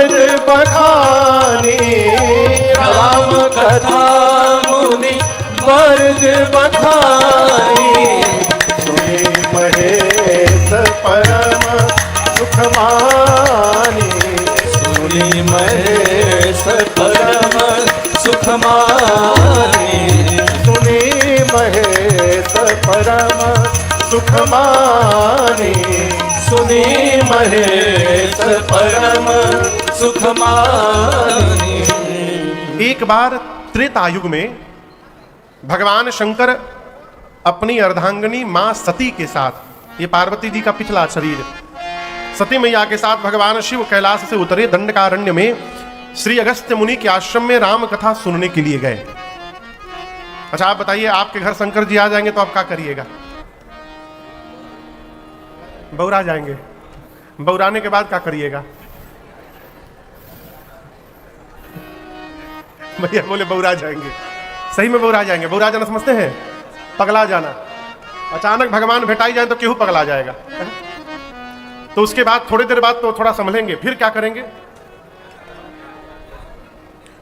Verge बखानी, राम कथा मुनि वर्ज बखानी, सुनी महेश परम सुख मानी, सुनी महेश परम सुख मानी, सुनी महेश परम सुख मानी, सुनी महेश परम सुख मानी। एक बार त्रेता युग में भगवान शंकर अपनी अर्धांगिनी मां सती के साथ, ये पार्वती जी का पिछला शरीर, सती मैया के साथ भगवान शिव कैलाश से उतरे दंडकारण्य में श्री अगस्त्य मुनि के आश्रम में राम कथा सुनने के लिए गए। अच्छा आप बताइए, आपके घर शंकर जी आ जाएंगे तो आप क्या करिएगा? बौरा जाएंगे। बौराने के बाद क्या करिएगा? भैया बोले बौरा जाएंगे। सही में बौरा जाएंगे। बौरा जाना समझते हैं? पगला जाना। अचानक भगवान भेटाई जाए तो केहू पगला जाएगा। तो उसके बाद थोड़ी देर बाद तो थोड़ा संभलेंगे, फिर क्या करेंगे?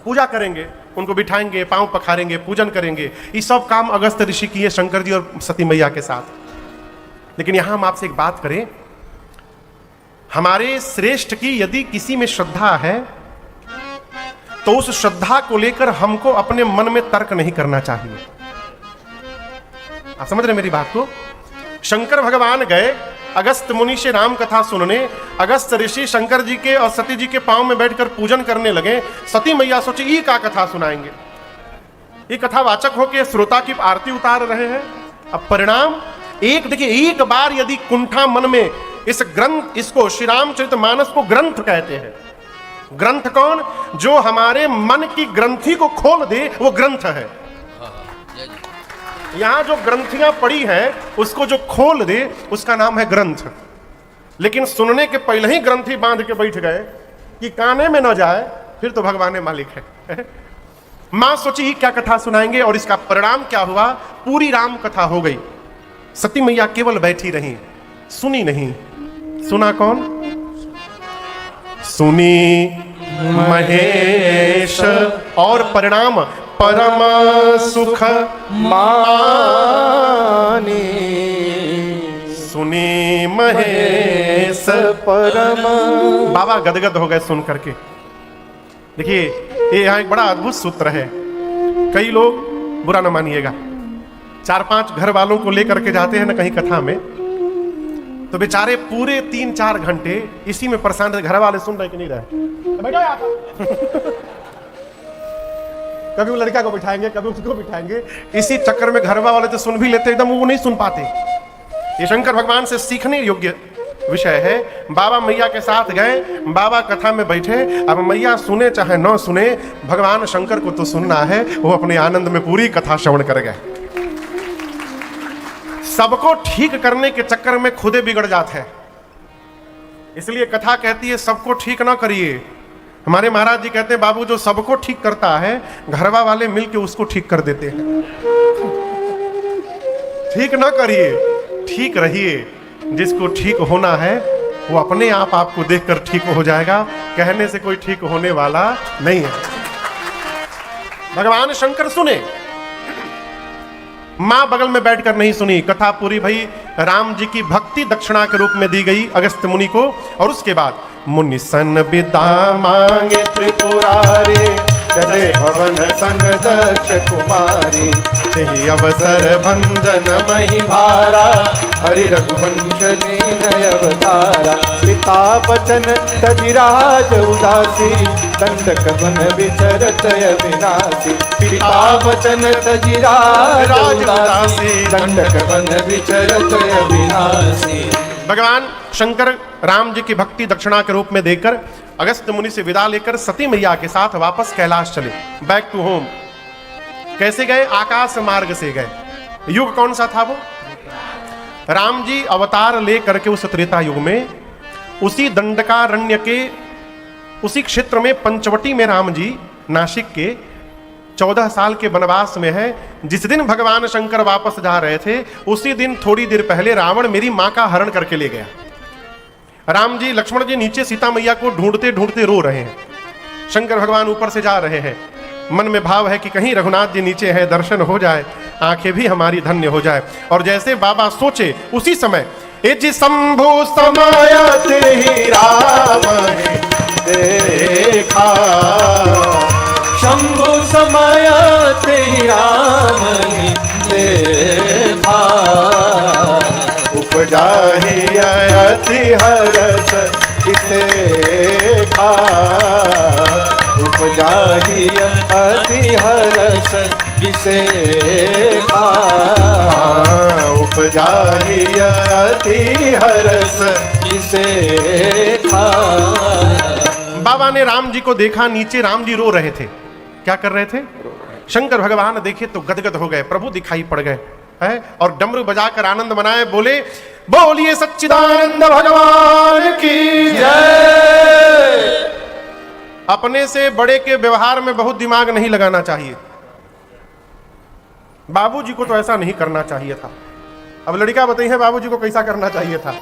पूजा करेंगे, उनको बिठाएंगे, पांव पखारेंगे, पूजन करेंगे। ये सब काम अगस्त्य ऋषि किए शंकर जी और सती मैया के साथ। लेकिन यहां हम आपसे एक बात करें, हमारे श्रेष्ठ की यदि किसी में श्रद्धा है तो उस श्रद्धा को लेकर हमको अपने मन में तर्क नहीं करना चाहिए। आप समझ रहे मेरी बात को? शंकर भगवान गए अगस्त्य मुनि से राम कथा सुनने। अगस्त्य ऋषि शंकर जी के और सती जी के पांव में बैठकर पूजन करने लगे। सती मैया सोची ये क्या कथा सुनाएंगे, ये कथावाचक होकर श्रोता की आरती उतार रहे हैं। अब परिणाम एक देखिए, एक बार यदि कुंठा मन में इस ग्रंथ, इसको श्री रामचरितमानस को ग्रंथ कहते हैं। ग्रंथ कौन? जो हमारे मन की ग्रंथि को खोल दे वो ग्रंथ है। यहां जो ग्रंथियां पड़ी हैं उसको जो खोल दे उसका नाम है ग्रंथ। लेकिन सुनने के पहले ही ग्रंथि बांध के बैठ गए कि काने में न जाए, फिर तो भगवान मालिक है। मां सोची क्या कथा सुनाएंगे, और इसका परिणाम क्या हुआ? पूरी राम कथा हो गई। सती मैया केवल बैठी रही, सुनी नहीं। सुना कौन? सुनी महेश, और परिणाम परम सुख मानी, सुनी महेश परम। बाबा गदगद हो गए सुन करके। देखिए ये यहाँ एक बड़ा अद्भुत सूत्र है। कई लोग, बुरा न मानिएगा, 4-5 घर वालों को लेकर के जाते हैं ना कहीं कथा में, तो बेचारे पूरे 3-4 घंटे इसी में परेशान रहे। घर वाले सुन रहे कि नहीं रहे? बैठो यहाँ कभी वो लड़का को बिठाएंगे, कभी उसको बिठाएंगे। इसी चक्कर में घर वाले तो सुन भी लेते, एकदम वो नहीं सुन पाते। ये शंकर भगवान से सीखने योग्य विषय है। बाबा मैया के साथ गए, बाबा कथा में बैठे। अब मैया सुने चाहे न सुने, भगवान शंकर को तो सुनना है। वो अपने आनंद में पूरी कथा श्रवण कर गए। सबको ठीक करने के चक्कर में खुदे बिगड़ जाते हैं। इसलिए कथा कहती है सबको ठीक ना करिए। हमारे महाराज जी कहते हैं बाबू जो सबको ठीक करता है, घरवा वाले मिलके उसको ठीक कर देते हैं। ठीक ना करिए, ठीक रहिए। जिसको ठीक होना है वो अपने आप आपको देखकर ठीक हो जाएगा। कहने से कोई ठीक होने वाला नहीं है। भगवान शंकर सुने, मां बगल में बैठकर नहीं सुनी। कथा पूरी भई, राम जी की भक्ति दक्षिणा के रूप में दी गई अगस्त्य मुनि को। और उसके बाद मुनि सन विदा मांगे त्रिपुरारी, चले भवन संग दक्ष कुमारी, यही अवसर भंजन मही भारा, हरि रघुवंश लीन अवतारा। पिता बचन तजिराज उदासी, दंडक वन विचरत अविनाशी। पिता बचन तजिराज उदासी, दंडक वन विचरत अविनाशी। भगवान शंकर राम जी की भक्ति दक्षिणा के रूप में देकर अगस्त्य मुनि से विदा लेकर सती मैया के साथ वापस कैलाश चले, बैक टू होम। कैसे गए? आकाश मार्ग से गए। युग कौन सा था वो? राम जी अवतार लेकर के उस त्रेता युग में उसी दंडकारण्य के उसी क्षेत्र में पंचवटी में राम जी नासिक के 14 साल के वनवास में है। जिस दिन भगवान शंकर वापस जा रहे थे उसी दिन थोड़ी देर पहले रावण मेरी मां का हरण करके ले गया। राम जी लक्ष्मण जी नीचे सीता मैया को ढूंढते ढूंढते रो रहे हैं। शंकर भगवान ऊपर से जा रहे हैं। मन में भाव है कि कहीं रघुनाथ जी नीचे है, दर्शन हो जाए, आंखें भी हमारी धन्य हो जाए। और जैसे बाबा सोचे उसी समय एज शंभु समायत ही राम देखा, शंभु समायत ही राम देखा, उपजा ही अति हरस इसे खा, उपजा ही अति हरस इसे खा, उपजा ही अति हरस इसे खा। बाबा ने राम जी को देखा, नीचे राम जी रो रहे थे। क्या कर रहे थे? शंकर भगवान देखे तो गदगद हो गए, प्रभु दिखाई पड़ गए है और डमरू बजाकर आनंद मनाए, बोले बोलिए सच्चिदानंद भगवान की जय। अपने से बड़े के व्यवहार में बहुत दिमाग नहीं लगाना चाहिए। बाबूजी को तो ऐसा नहीं करना चाहिए था। अब लड़का बताइए बाबूजी को कैसा करना चाहिए था?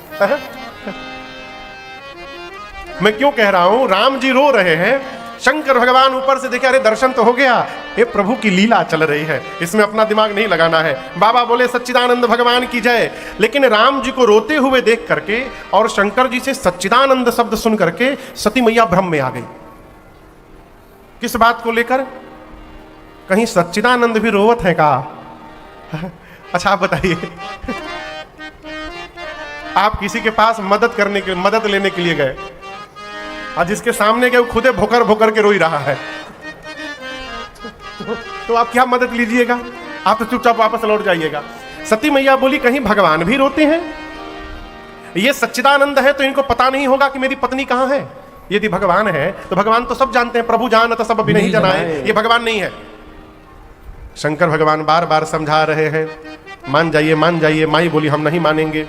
मैं क्यों कह रहा हूं, राम जी रो रहे हैं, शंकर भगवान ऊपर से देखे, अरे दर्शन तो हो गया, ये प्रभु की लीला चल रही है, इसमें अपना दिमाग नहीं लगाना है। बाबा बोले सच्चिदानंद भगवान की जय। लेकिन राम जी को रोते हुए देख करके और शंकर जी से सच्चिदानंद शब्द सुन करके सती मैया भ्रम में आ गई। किस बात को लेकर? कहीं सच्चिदानंद भी रोवत है का? अच्छा आप बताइए, आप किसी के पास मदद लेने के लिए गए और जिसके सामने गए वो खुदे भोकर भोकर के रो ही रहा है, तो आप क्या मदद लीजिएगा? आप तो चुपचाप वापस लौट जाइएगा। सती मैया बोली कहीं भगवान भी रोते हैं? ये सच्चिदानंद है तो इनको पता नहीं होगा कि मेरी पत्नी कहां है। यदि भगवान है तो भगवान तो सब जानते हैं, प्रभु जानत सब अभी नहीं जनाए, ये भगवान नहीं है। शंकर भगवान बार बार समझा रहे हैं, मान जाइए मान जाइए। माई बोली हम नहीं मानेंगे।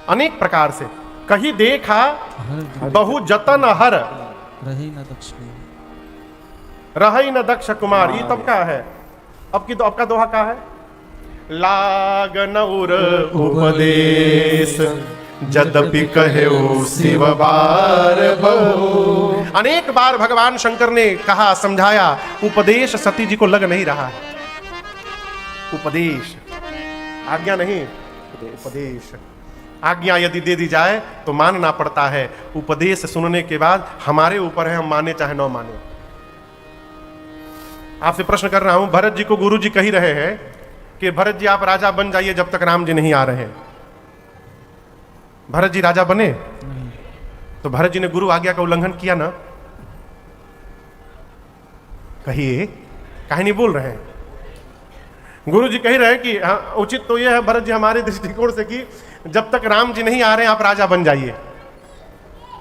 अनेक प्रकार से कहीं देखा बहु जतन हर रही न दक्ष रही न दक्ष कुमार। ये तब का है? अब का दोहा का है? लागन उर उपदेश जदपि कहे शिव बार बहु। अनेक बार भगवान शंकर ने कहा, समझाया, उपदेश सती जी को लग नहीं रहा है। उपदेश, आज्ञा नहीं, उपदेश। आज्ञा यदि दे दी जाए तो मानना पड़ता है। उपदेश सुनने के बाद हमारे ऊपर है, हम माने चाहे न माने। आपसे प्रश्न कर रहा हूं, भरत जी को गुरु जी कह ही रहे हैं कि भरत जी आप राजा बन जाइए जब तक राम जी नहीं आ रहे हैं। भरत जी राजा बने? तो भरत जी ने गुरु आज्ञा का उल्लंघन किया ना? कहिए, काहे नहीं बोल रहे हैं? गुरु जी कह रहे हैं कि हाँ, उचित तो यह है भरत जी हमारे दृष्टिकोण से कि जब तक राम जी नहीं आ रहे आप राजा बन जाइए।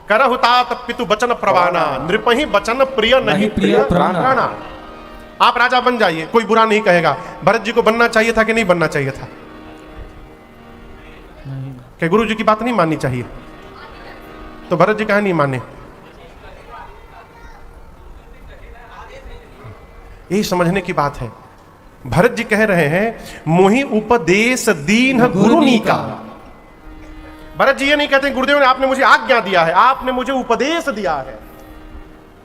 करहु तात पितु बचन प्रवाना, नृपहि बचन प्रिय नहीं प्रिय प्राणा। आप राजा बन जाइए, कोई बुरा नहीं कहेगा। भरत जी को बनना चाहिए था कि नहीं बनना चाहिए था? कि गुरु जी की बात नहीं माननी चाहिए? तो भरत जी कहा नहीं माने? यही समझने की बात है। भरत जी कह रहे हैं मोहि उपदेश दीन गुरुनी का। भरत जी ये नहीं कहते गुरुदेव ने आपने मुझे आज्ञा दिया है, आपने मुझे उपदेश दिया है।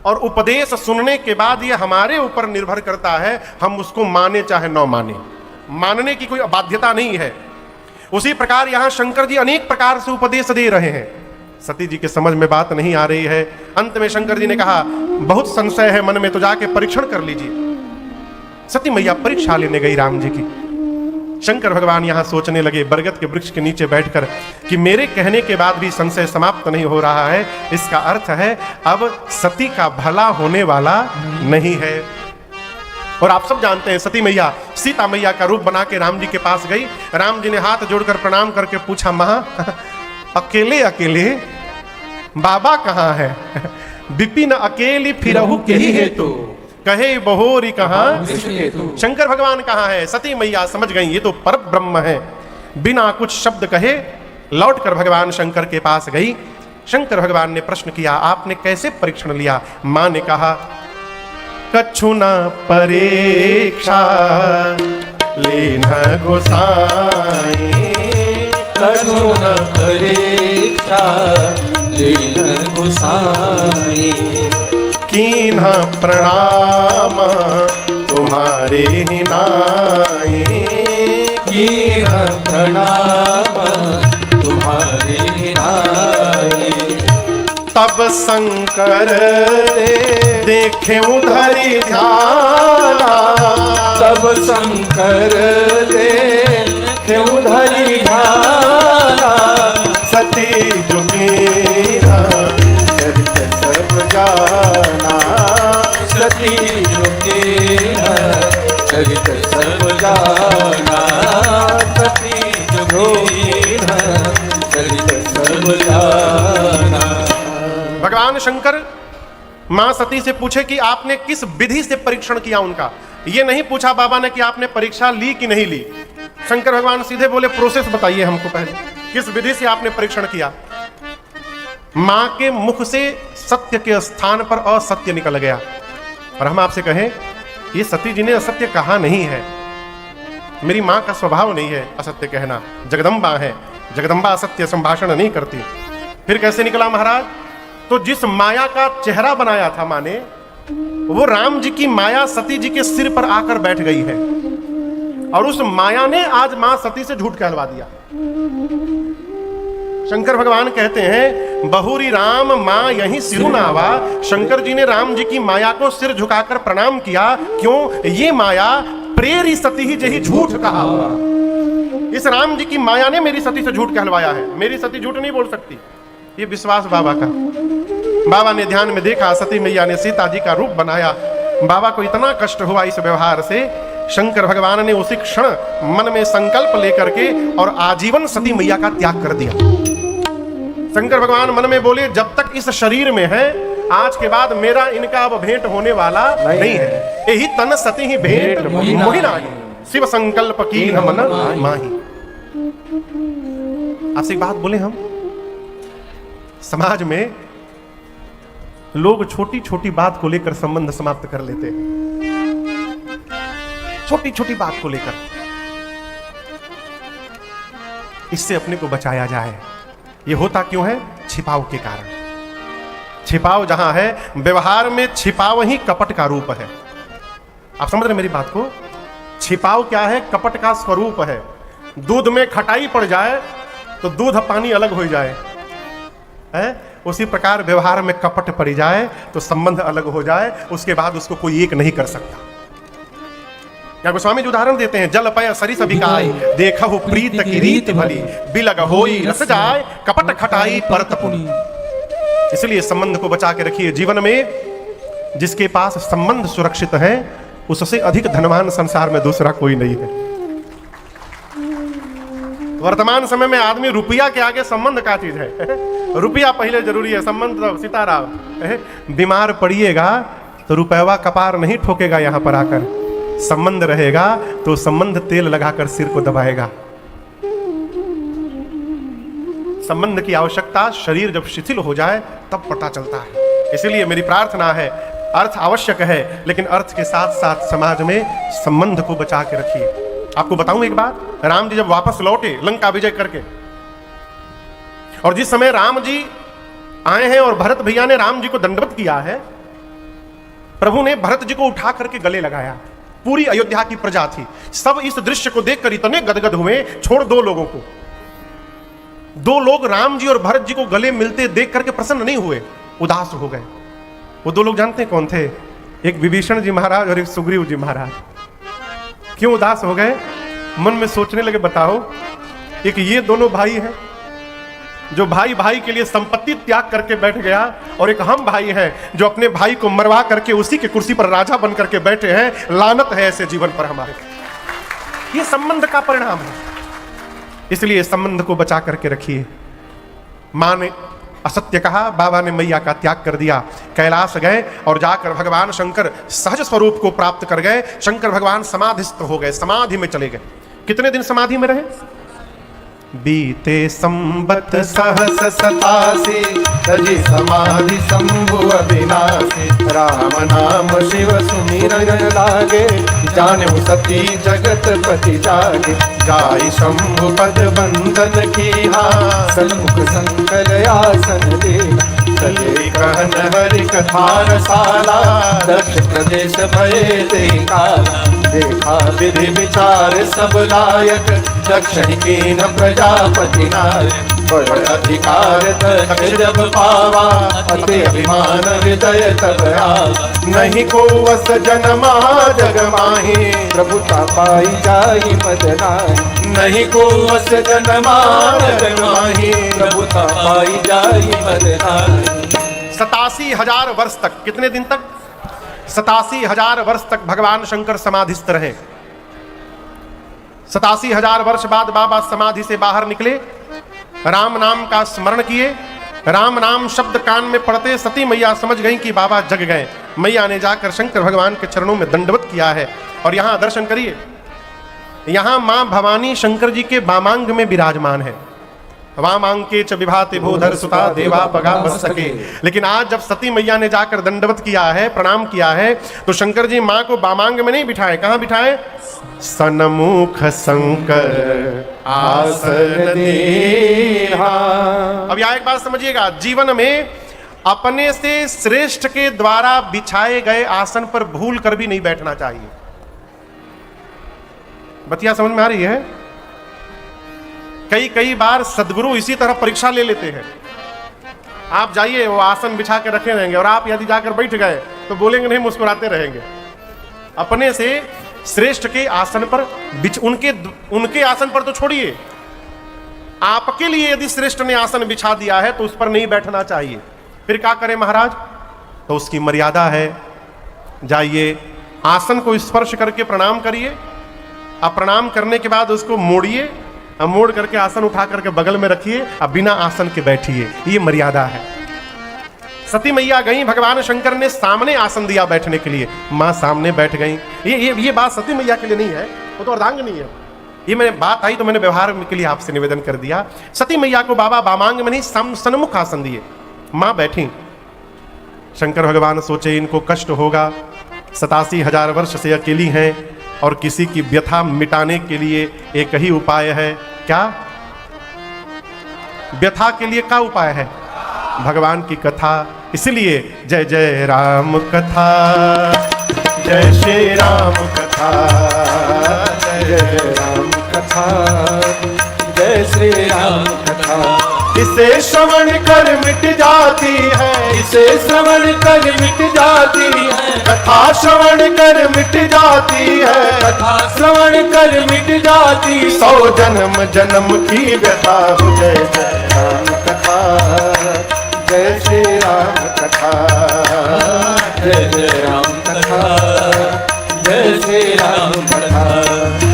और उपदेश सुनने के बाद ये हमारे ऊपर निर्भर करता है, हम उसको माने चाहे न माने। मानने की कोई बाध्यता नहीं है। उसी प्रकार यहां शंकर जी अनेक प्रकार से उपदेश दे रहे हैं। सती जी के समझ में बात नहीं आ रही है। अंत में शंकर जी ने कहा बहुत संशय है मन में, तो जाके परीक्षण कर लीजिए। सती मैया परीक्षा लेने गई राम जी की। शंकर भगवान यहां सोचने लगे बरगद के वृक्ष के नीचे बैठकर कि मेरे कहने के बाद भी संशय समाप्त नहीं हो रहा है। इसका अर्थ है अब सती का भला होने वाला नहीं है। और आप सब जानते हैं सती मैया सीता मैया का रूप बना के राम जी के पास गई। राम जी ने हाथ जोड़कर प्रणाम करके पूछा, मां अकेले अकेले बाबा कहाँ है? विपिन अकेली फिरहु के ही हेतु कहे बहोरी कहाँ? शंकर भगवान कहाँ है? सती मैया समझ गई ये तो पर ब्रह्म है। बिना कुछ शब्द कहे लौटकर भगवान शंकर के पास गई। शंकर भगवान ने प्रश्न किया आपने कैसे परीक्षण लिया? मां ने कहा कछु न परीक्षा लेना गोसाई, कछु न परीक्षा लीन गुसाई। कीन्हा प्रणाम तुम्हारे ही नाई। कीन प्रणाम तुम्हारे नाई। तब शंकर देखे उधरी ध्याना। तब शंकर देखे उधरी ध्याना। सती जुगीना चरित सब जाना। सती जुगीन चरित सब जाना। सती जुगीन चरित सब जाना। भगवान शंकर मां सती से पूछे कि आपने किस विधि से परीक्षण किया उनका। ये नहीं पूछा बाबा ने कि आपने परीक्षा ली कि नहीं ली। शंकर भगवान सीधे बोले प्रोसेस बताइए हमको पहले, किस विधि से आपने परीक्षण किया। मां के मुख से सत्य के स्थान पर असत्य निकल गया। और हम आपसे कहें, ये सती जी ने असत्य कहा नहीं है। मेरी मां का स्वभाव नहीं है असत्य कहना। जगदम्बा है, जगदम्बा असत्य संभाषण नहीं करती। फिर कैसे निकला महाराज? तो जिस माया का चेहरा बनाया था मां ने, वो राम जी की माया सती जी के सिर पर आकर बैठ गई है। और उस माया ने आज मां सती से झूठ कहलवा दिया। शंकर भगवान कहते हैं, बहुरी राम मां यहीं सिरुनावा। शंकर जी ने राम जी की माया को सिर झुकाकर प्रणाम किया। क्यों? ये माया प्रेरी सती ही जही झूठ कहा हुआ। इस राम जी की माया ने मेरी सती से झूठ कहलवाया है। मेरी सती झूठ नहीं बोल सकती। ये विश्वास बाबा का। बाबा ने ध्यान में देखा, सती मैया ने सीता जी का रूप बनाया। बाबा को इतना कष्ट हुआ इस व्यवहार से। शंकर भगवान ने उसी क्षण मन में संकल्प लेकर के और आजीवन सती मैया का त्याग कर दिया। शंकर भगवान मन में बोले, जब तक इस शरीर में है, आज के बाद मेरा इनका अब भेंट होने वाला नहीं है। यही तन सती ही भेंट मोहि नाही। शिव संकल्प की न मन माही। आपसे एक बात बोले, हम समाज में लोग छोटी छोटी बात को लेकर संबंध समाप्त कर लेते हैं। छोटी छोटी बात को लेकर। इससे अपने को बचाया जाए। ये होता क्यों है? छिपाव के कारण। छिपाव जहां है, व्यवहार में छिपाव ही कपट का रूप है। आप समझ रहे मेरी बात को? छिपाव क्या है? कपट का स्वरूप है। दूध में खटाई पड़ जाए तो दूध पानी अलग हो जाए है? उसी प्रकार व्यवहार में कपट पड़ जाए तो संबंध अलग हो जाए। उसके बाद उसको कोई एक नहीं कर सकता। क्या गोस्वामी जी उदाहरण देते हैं, जल पय सरिस बिकाई देखहु प्रीत की रीत भली बिलग होई रस जाए कपट खटाई परत पुनी। इसलिए संबंध को बचा के रखिए। जीवन में जिसके पास संबंध सुरक्षित है, उससे अधिक धनवान संसार में दूसरा कोई नहीं है। वर्तमान समय में आदमी रुपया के आगे संबंध का चीज है। रुपया पहले जरूरी है, संबंध तो सीताराम। बीमार पड़िएगा तो रुपया कपार नहीं ठोकेगा। यहां पर आकर संबंध रहेगा तो संबंध तेल लगाकर सिर को दबाएगा। संबंध की आवश्यकता शरीर जब शिथिल हो जाए तब पता चलता है। इसलिए मेरी प्रार्थना है, अर्थ आवश्यक है, लेकिन अर्थ के साथ साथ समाज में संबंध को बचा के रखिए। आपको बताऊं एक बात, राम जी जब वापस लौटे लंका विजय करके, और जिस समय राम जी आए हैं और भरत भैया ने राम जी को दंडवत किया है, प्रभु ने भरत जी को उठा करके गले लगाया। पूरी अयोध्या की प्रजा थी, सब इस दृश्य को देखकर इतने गदगद हुए। छोड़ दो लोगों को, दो लोग राम जी और भरत जी को गले मिलते देख करके प्रसन्न नहीं हुए, उदास हो गए। वो दो लोग जानते हैं कौन थे? एक विभीषण जी महाराज और एक सुग्रीव जी महाराज। क्यों उदास हो गए? मन में सोचने लगे, बताओ, एक ये दोनों भाई हैं जो भाई भाई के लिए संपत्ति त्याग करके बैठ गया, और एक हम भाई हैं जो अपने भाई को मरवा करके उसी की कुर्सी पर राजा बन करके बैठे हैं। लानत है ऐसे जीवन पर हमारे। ये संबंध का परिणाम है। इसलिए संबंध को बचा करके रखिए। मां ने असत्य कहा, बाबा ने मैया का त्याग कर दिया। कैलाश गए और जाकर भगवान शंकर सहज स्वरूप को प्राप्त कर गए। शंकर भगवान समाधिस्थ हो गए, समाधि में चले गए। कितने दिन समाधि में रहे? बीते संबत सहस 87 तजी समाधि शंभु अविनाशी। राम नाम शिव सुमिरन लागे, जाने सती जगत पति जागे। जाय शंभु पद बंदन किया, सन्मुख संकल आसन दे। चले कहन हरि कथा रसाला, दक्ष प्रदेश भये ते काला। देखा विधि विचार सब लायक, दक्षिण कीन प्रजापति नायक। बड़ अधिकार दक्ष जब पावा, अति अभिमान हृदय तब आवा। नहीं को वस जनमा जग माही, प्रभुता पाई जाई मद नाही। नहीं को वस जनमा जग माही, प्रभुता पाई जाई मद नाही। 87,000 वर्ष तक, कितने दिन तक? 87,000 वर्ष तक भगवान शंकर समाधिस्थ रहे। 87,000 वर्ष बाद बाबा समाधि से बाहर निकले, राम नाम का स्मरण किए। राम नाम शब्द कान में पड़ते सती मैया समझ गई कि बाबा जग गए। मैया ने जाकर शंकर भगवान के चरणों में दंडवत किया है। और यहां दर्शन करिए, यहां मां भवानी शंकर जी के वामांग में विराजमान है। वामांके च विभाति भूधर सुता देवा पगा बस सके। लेकिन आज जब सती मैया ने जाकर दंडवत किया है, प्रणाम किया है, तो शंकर जी मां को वामांग में नहीं बिठाए। कहां बिठाए? सन्मुख शंकर आसन देहा। अब यहां एक बात समझिएगा, जीवन में अपने से श्रेष्ठ के द्वारा बिछाए गए आसन पर भूल कर भी नहीं बैठना चाहिए। बतिया समझ में आ रही है? कई बार सदगुरु इसी तरह परीक्षा ले लेते हैं। आप जाइए, वो आसन बिछा के रखे रहेंगे और आप यदि जाकर बैठ गए तो बोलेंगे नहीं, मुस्कुराते रहेंगे। अपने से श्रेष्ठ के आसन पर उनके आसन पर तो छोड़िए, आपके लिए यदि श्रेष्ठ ने आसन बिछा दिया है तो उस पर नहीं बैठना चाहिए। फिर क्या करें महाराज? तो उसकी मर्यादा है। जाइए, आसन को स्पर्श करके प्रणाम करिए। अब प्रणाम करने के बाद उसको मोड़िए, अब मोड़ करके आसन उठा करके बगल में रखिए, अब बिना आसन के बैठिए। ये मर्यादा है। सती मैया गई, भगवान शंकर ने सामने आसन दिया बैठने के लिए, मां सामने बैठ गई। ये बात सती मैया के लिए नहीं है, वो तो अर्धांगिनी है। ये मैंने बात आई तो मैंने व्यवहार के लिए आपसे निवेदन कर दिया। सती मैया को बाबा वामांग में नहीं, सन्मुख आसन दिए, मां बैठी। शंकर भगवान सोचे इनको कष्ट होगा, 87,000 वर्ष से अकेली हैं और किसी की व्यथा मिटाने के लिए एक ही उपाय है। क्या? व्यथा के लिए क्या उपाय है? भगवान की कथा। इसलिए जय जय राम कथा, जय श्री राम कथा, जय जय राम कथा, जय श्री राम कथा। इसे श्रवण कर मिट जाती है, इसे श्रवण कर मिट जाती है, कथा श्रवण कर मिट जाती है, कथा श्रवण कर मिट जाती। 100 जन्म जन्म की व्यथा हो। जय जय राम कथा, जय श्री राम कथा, जय जय राम कथा, जय श्री राम कथा।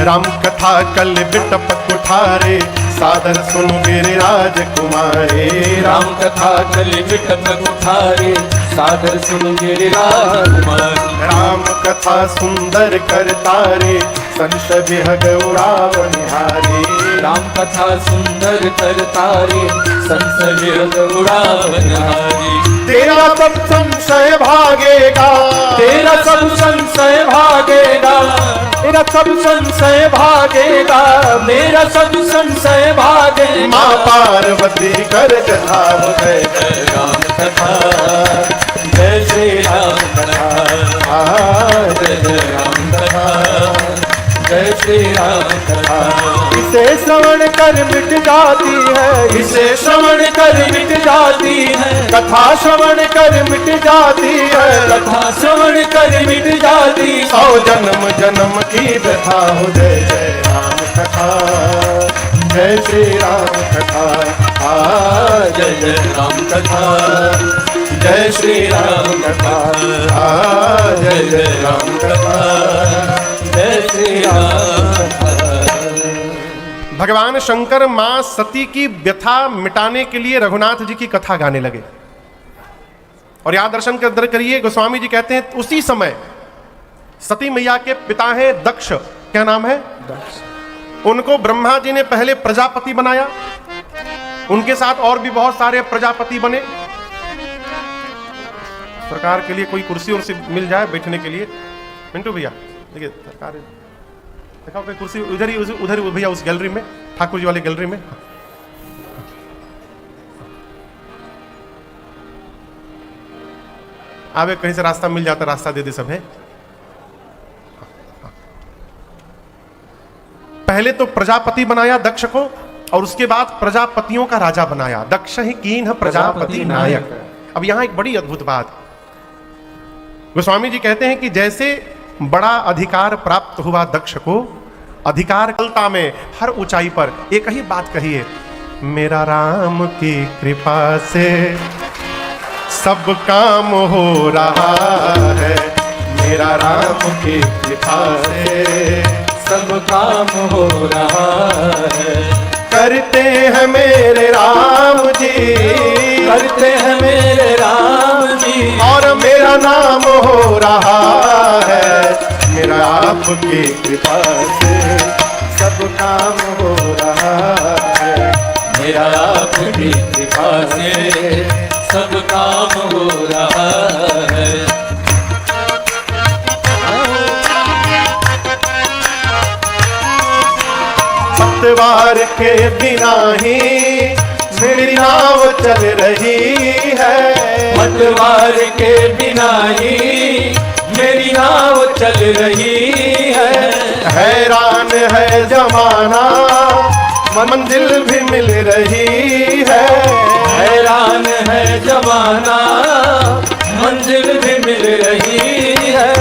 राम कथा कल बिटप कुठारे, सादर सुन गिरिराज कुमारे। राम कथा कल बिटप कुठारे, सादर सुन गिरिराज कुमारे। राम कथा सुंदर करतारे, संत विहग उड़ाव निहारे। राम कथा सुंदर करतारे, संत विहग उड़ाव निहारे। तेरा सब संशय भागेगा, तेरा सब संशय भागेगा, तेरा सब संशय भागेगा, मेरा सब संशय भागेगा। माँ पार्वती कर कथा, जय जय राम कथा, जय श्री राम कथा, जय जय राम कथा, जय श्री राम कथा। इसे श्रवण कर मिट जाती है, इसे श्रवण कर मिट जाती है, कथा श्रवण कर मिट जाती है, कथा श्रवण कर मिट जाती। 100 जन्म जन्म की व्यथा हो। जय जय राम कथा, जय श्री राम कथा, जय जय राम कथा, जय श्री राम कथा, जय जय राम कथा, जय श्री राम कथा। भगवान शंकर मां सती की व्यथा मिटाने के लिए रघुनाथ जी की कथा गाने लगे। और यहां दर्शन कर करिए, गोस्वामी जी कहते हैं उसी समय सती मैया के पिता हैं दक्ष। क्या नाम है? दक्ष। उनको ब्रह्मा जी ने पहले प्रजापति बनाया, उनके साथ और भी बहुत सारे प्रजापति बने। सरकार के लिए कोई कुर्सी उर्सी मिल जाए बैठने के लिए। मिंटू भैया देखिए, सरकार दिखाओ कोई कुर्सी उधर ही, उधर भैया उस गैलरी में, ठाकुर जी वाली गैलरी में। आवे कहीं से रास्ता मिल जाता, रास्ता दे दे सब है। पहले तो प्रजापति बनाया दक्ष को, और उसके बाद प्रजापतियों का राजा बनाया। दक्ष ही कीन प्रजापति नायक। अब यहां एक बड़ी अद्भुत बात, गोस्वामी जी कहते हैं कि जैसे बड़ा अधिकार प्राप्त हुआ दक्ष को, अधिकार कलता में हर ऊंचाई पर एक ही बात कही है, मेरा राम की कृपा से सब काम हो रहा है, मेरा राम की कृपा से सब काम हो रहा है। करते हैं मेरे राम जी, करते हैं मेरे राम जी, और मेरा नाम हो रहा है, मेरा आपकी कृपा से सब काम हो रहा है, मेरा आपकी कृपा से सब काम हो रहा है। पतवार के बिना ही मेरी नाव चल रही है, पतवार के बिना ही मेरी नाव चल रही है। हैरान है जमाना मंजिल भी मिल रही है, हैरान है जमाना मंजिल भी मिल रही है।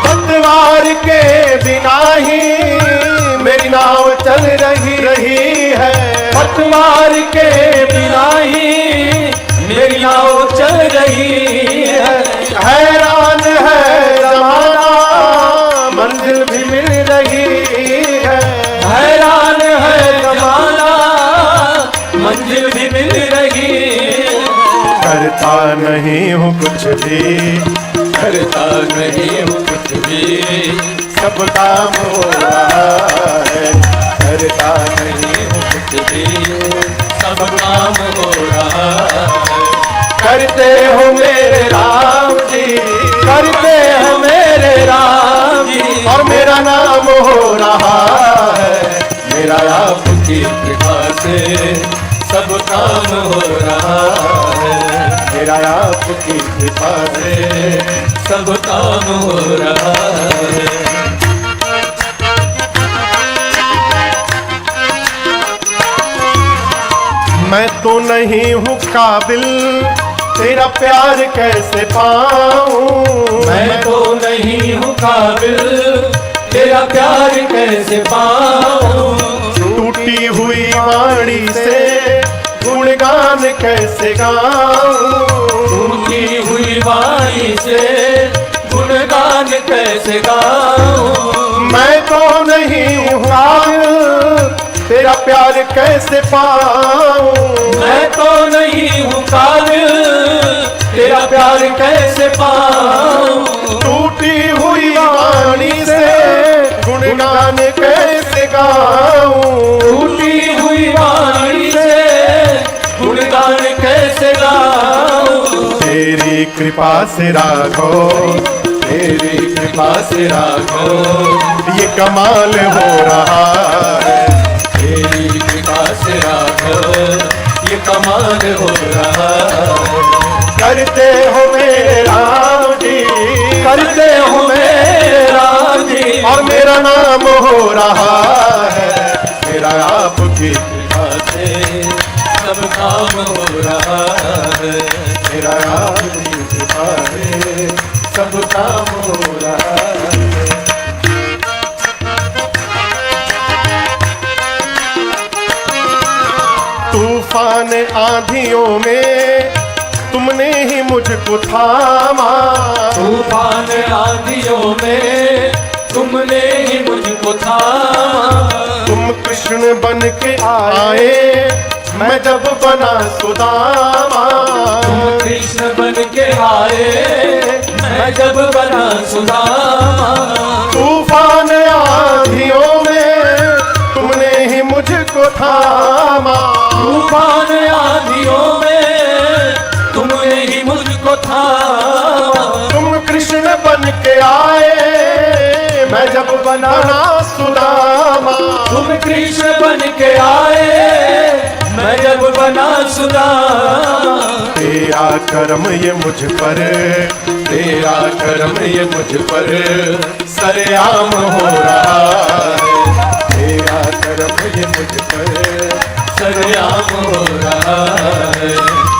पतवार के बिना ही मेरी नाव चल रही है, पतवार के बिना ही मेरी नाव चल रही है। हैरान है जमाना मंजिल भी मिल रही है, हैरान है जमाना मंजिल भी मिल रही है। करता नहीं हूँ कुछ भी, करता नहीं हूँ कुछ भी, सब काम हो रहा है, करता नहीं हूँ कुछ भी सब काम हो रहा है। करते हो मेरे राम जी, करते हो मेरे राम जी, और मेरा नाम हो रहा है, मेरा आपकी कृपा से सब काम हो रहा है, मेरा आपकी कृपा से सब काम हो रहा है। मैं तो नहीं हूँ काबिल तेरा प्यार कैसे पाऊं, मैं तो नहीं हूँ काबिल तेरा प्यार कैसे पाऊं। टूटी हुई वाणी से गुणगान कैसे गाऊं, टूटी हुई वाणी से गुणगान कैसे गाऊं। मैं तो नहीं हूँ काबिल तेरा प्यार कैसे पाऊं, मैं तो नहीं हूँ काबिल तेरा प्यार कैसे पाऊं। टूटी हुई वाणी से गुणगान कैसे गाऊं, टूटी हुई वाणी से गुणगान कैसे गाऊं। तेरी कृपा से राघो, तेरी कृपा से राघो ये कमाल हो रहा है, तेरी कृपा से राघो ये कमाल हो रहा है। करते हो मेरे राम जी, करते हो मेरे राम जी, और मेरा नाम हो रहा है, मेरा आपकी कृपा से सब काम हो रहा है, मेरा आपकी कृपा से सब काम हो रहा है। तूफान आंधियों में तुमने ही मुझको थामा, तूफान आंधियों में तुमने ही मुझको थामा। तुम कृष्ण बन के आए मैं जब बना सुदामा, तुम कृष्ण बन के आए मैं जब बना सुदामा। तूफान आंधियों में तुमने ही मुझको थामा, तूफान आंधियों में तुमने ही मुझको थामा। तुम कृष्ण बन के आए, मैं जब बना सुदामा। तुम कृष्ण बन के आए, मैं जब बना सुदामा। तेरा कर्म ये मुझ पर, तेरा कर्म ये मुझ पर सरेआम हो रहा है। तेरा कर्म ये मुझ पर सरेआम हो रहा है।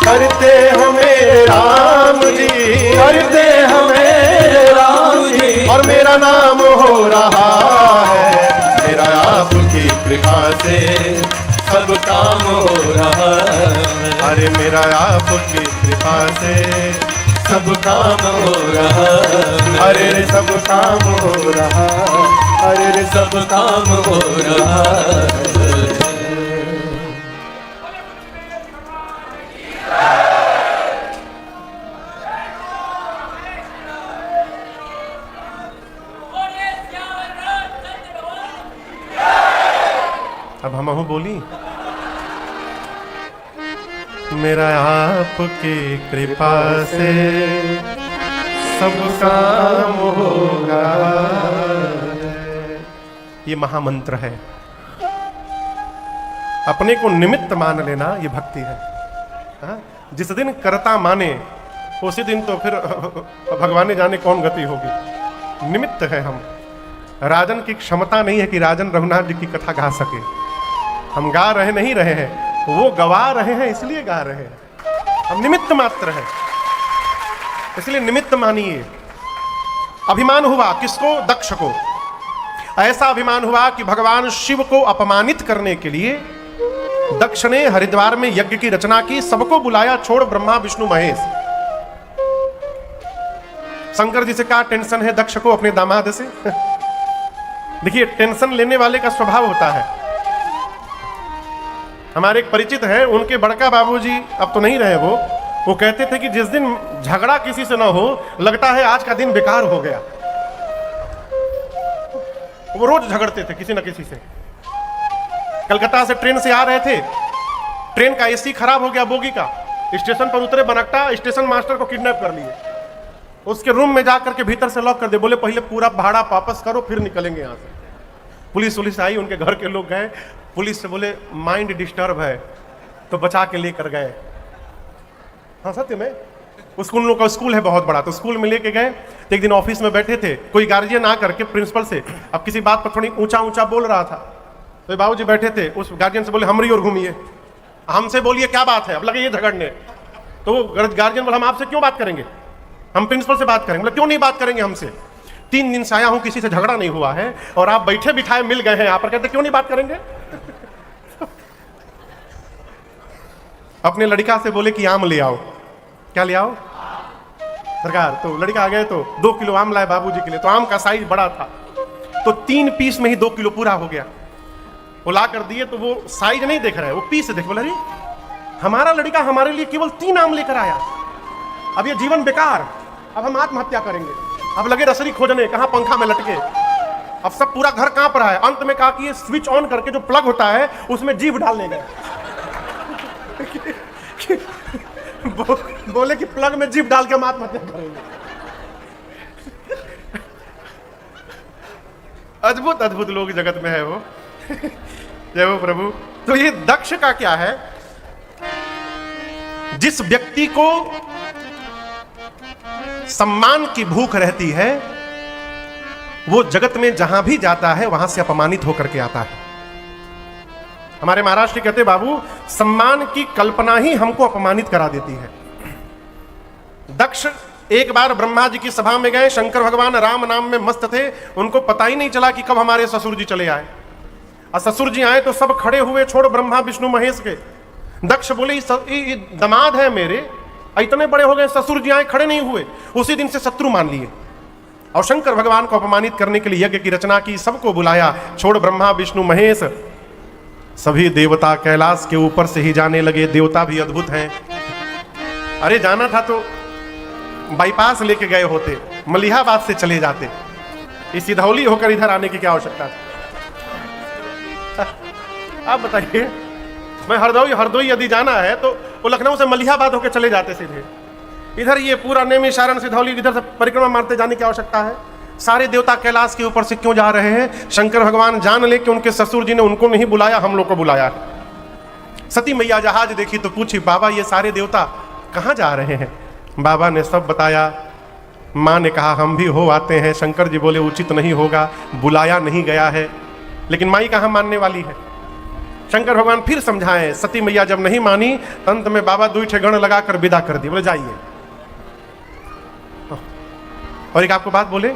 करते हमें राम जी, करते हमें राम जी, और मेरा नाम हो रहा है। मेरा आपकी कृपा से सब काम हो रहा है। अरे मेरा आपकी कृपा से सब काम हो रहा है। अरे रे सब काम हो रहा, अरे रे सब काम हो रहा है। अब हम बोली, मेरा आपकी कृपा से सब काम होगा। ये महामंत्र है। अपने को निमित्त मान लेना ये भक्ति है। हाँ? जिस दिन कर्ता माने उसी दिन तो फिर भगवान ने जाने कौन गति होगी। निमित्त है हम। राजन की क्षमता नहीं है कि राजन रघुनाथ जी की कथा गा सके। हम गा रहे नहीं रहे हैं, वो गवा रहे हैं इसलिए गा रहे हैं। हम निमित्त मात्र हैं, इसलिए निमित्त मानिए। अभिमान हुआ किसको? दक्ष को। ऐसा अभिमान हुआ कि भगवान शिव को अपमानित करने के लिए दक्ष ने हरिद्वार में यज्ञ की रचना की, सबको बुलाया छोड़ ब्रह्मा विष्णु महेश। शंकर जी से कहा टेंशन है दक्ष को अपने दामाद से। देखिए टेंशन लेने वाले का स्वभाव होता है। हमारे एक परिचित है, उनके बड़का बाबूजी अब तो नहीं रहे, वो कहते थे कि जिस दिन झगड़ा किसी से ना हो, लगता है आज का दिन बेकार हो गया। वो रोज झगड़ते थे किसी न किसी से। कलकत्ता से ट्रेन से आ रहे थे, ट्रेन का एसी खराब हो गया बोगी का। स्टेशन पर उतरे, बनकटा स्टेशन मास्टर को किडनैप कर लिए। उसके रूम में जाकर के भीतर से लॉक कर दे, बोले पहले पूरा भाड़ा वापस करो फिर निकलेंगे यहाँ से। पुलिस आई, उनके घर के लोग गए, पुलिस से बोले माइंड डिस्टर्ब है, तो बचा के लेकर गए। हाँ सत्य में, उन लोगों का स्कूल है बहुत बड़ा, तो स्कूल में लेके गए। तो एक दिन ऑफिस में बैठे थे, कोई गार्जियन आकर के प्रिंसिपल से अब किसी बात पर थोड़ी ऊंचा ऊंचा बोल रहा था। तो बाबूजी बैठे थे, उस गार्जियन से बोले हमरी ओर घूमिए, हमसे बोलिए क्या बात है। अब लगे ये झगड़ने, तो वो गार्जियन बोले हम आपसे क्यों बात करेंगे, हम प्रिंसिपल से बात करेंगे। बोले क्यों नहीं बात करेंगे हमसे, 3 दिन से आया हूं, किसी से झगड़ा नहीं हुआ है, और आप बैठे बिठाए मिल गए हैं यहाँ पर, कहते क्यों नहीं बात करेंगे। अपने लड़का से बोले कि आम ले आओ। क्या ले आओ सरकार? तो लड़का आ गए तो 2 किलो आम लाए बाबूजी के लिए। तो आम का साइज बड़ा था, तो 3 पीस में ही 2 किलो पूरा हो गया। वो ला कर दिए, तो वो साइज नहीं देख रहे हैं, वो पीस देख। बोला अरे हमारा लड़का हमारे लिए केवल 3 आम लेकर आया, अब ये जीवन बेकार, अब हम आत्महत्या करेंगे। अब लगे रसरी खोजने, कहाँ पंखा में लटके। अब सब पूरा घर कांप रहा है। अंत में कहा कि ये स्विच ऑन करके जो प्लग होता है उसमें जीभ डालने गए। बोले कि प्लग में जीभ डाल के हम आत्महत्या करेंगे। अद्भुत अद्भुत लोग जगत में है वो। जय हो प्रभु। तो ये दक्ष का क्या है, जिस व्यक्ति को सम्मान की भूख रहती है, वो जगत में जहां भी जाता है वहां से अपमानित होकर के आता है। हमारे महाराष्ट्र कहते बाबू, सम्मान की कल्पना ही हमको अपमानित करा देती है। दक्ष एक बार ब्रह्मा जी की सभा में गए, शंकर भगवान राम नाम में मस्त थे, उनको पता ही नहीं चला कि कब हमारे ससुर जी चले आए। और ससुर जी आए तो सब खड़े हुए, छोड़ ब्रह्मा विष्णु महेश के। दक्ष बोले ये दामाद है मेरे, इतने बड़े हो गए, ससुर जी आए खड़े नहीं हुए। उसी दिन से शत्रु मान लिए और शंकर भगवान को अपमानित करने के लिए यज्ञ की रचना की, सबको बुलाया, छोड़ ब्रह्मा विष्णु महेश। सभी देवता कैलाश के ऊपर से ही जाने लगे। देवता भी अद्भुत हैं। अरे जाना था तो बाईपास लेके गए होते, मलिहाबाद से चले जाते, इस सिधौली होकर इधर आने की क्या आवश्यकता थी? आप बताइए, मैं हरदोई यदि जाना है तो वो लखनऊ से मलिहाबाद होकर चले जाते सीधे। इधर ये पूरा नैमिषारण्य सिधौली इधर से परिक्रमा मारते जाने की आवश्यकता है? सारे देवता कैलाश के ऊपर से क्यों जा रहे हैं? शंकर भगवान जान ले कि उनके ससुर जी ने उनको नहीं बुलाया, हम लोग को बुलाया। सती मैया जहाज देखी तो पूछी, बाबा ये सारे देवता कहाँ जा रहे हैं? बाबा ने सब बताया। माँ ने कहा हम भी हो आते हैं। शंकर जी बोले उचित नहीं होगा, बुलाया नहीं गया है। लेकिन माई कहाँ मानने वाली है? शंकर भगवान फिर समझाएं। सती मैया जब नहीं मानी, अंत में बाबा 2 ठे गण लगाकर विदा कर दिए, बोले जाइए। और एक आपको बात बोले,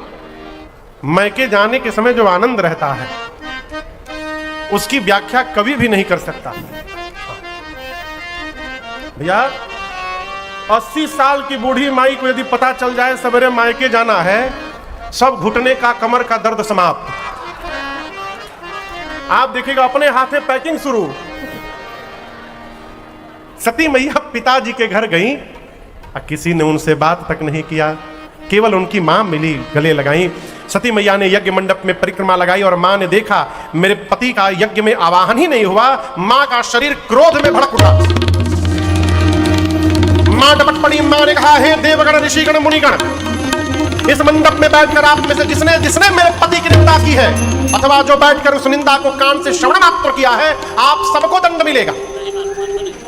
मैके जाने के समय जो आनंद रहता है उसकी व्याख्या कभी भी नहीं कर सकता। भैया 80 साल की बूढ़ी माई को यदि पता चल जाए सवेरे मायके जाना है, सब घुटने का कमर का दर्द समाप्त। आप देखिएगा अपने हाथ में पैकिंग शुरू। सती मैया पिताजी के घर गई, किसी ने उनसे बात तक नहीं किया, केवल उनकी मां मिली, गले लगाई। सती मैया ने यज्ञ मंडप में परिक्रमा लगाई और मां ने देखा मेरे पति का यज्ञ में आवाहन ही नहीं हुआ। मां का शरीर क्रोध में भड़क उठा। मां डपट पड़ी। मां ने कहा, हे देवगण, ऋषिगण, मुनिगण, इस मंडप में बैठकर आप में से जिसने जिसने मेरे पति की निंदा की है अथवा जो बैठकर उस निंदा को कान से श्रवण मात्र किया है, आप सबको दंड मिलेगा।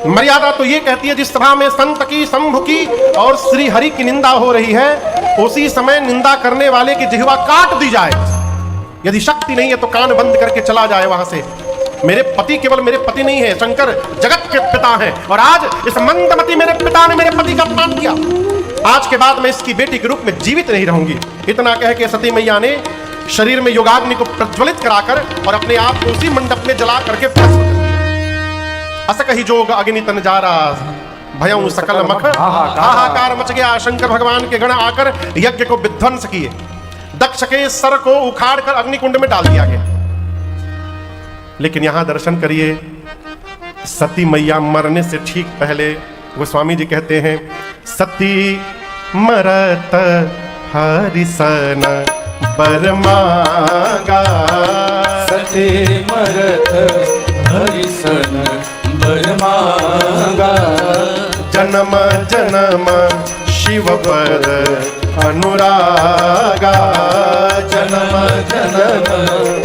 मर्यादा तो ये कहती है जिस सभा में संत की, शंभु की और श्री हरि की निंदा हो रही है, उसी समय निंदा करने वाले की जिह्वा काट दी जाए। यदि शक्ति नहीं है तो कान बंद करके चला जाए वहां से। मेरे पति केवल मेरे पति नहीं है, शंकर जगत के पिता हैं। और आज इस मंदमती मेरे पिता ने मेरे पति का अपमान किया। आज के बाद मैं इसकी बेटी के रूप में जीवित नहीं रहूंगी। इतना कह के सती मैया ने शरीर में योगाग्नि को प्रज्वलित कराकर और अपने आप को उसी मंडप में जला करके असक ही जोग अग्नि तन जा रहा भयं सकल मख हाहाकार मच गया। शंकर भगवान के गण आकर यज्ञ को विध्वंस किए। दक्ष के सर को उखाड़ कर अग्निकुंड में डाल दिया गया। लेकिन यहां दर्शन करिए, सती मैया मरने से ठीक पहले गोस्वामी जी कहते हैं, सती मरत हरिसन बर मांगा। सती मरत हरिसन बर मांगा। जन्म जन्म शिव पद अनुरागा। जन्म जन्म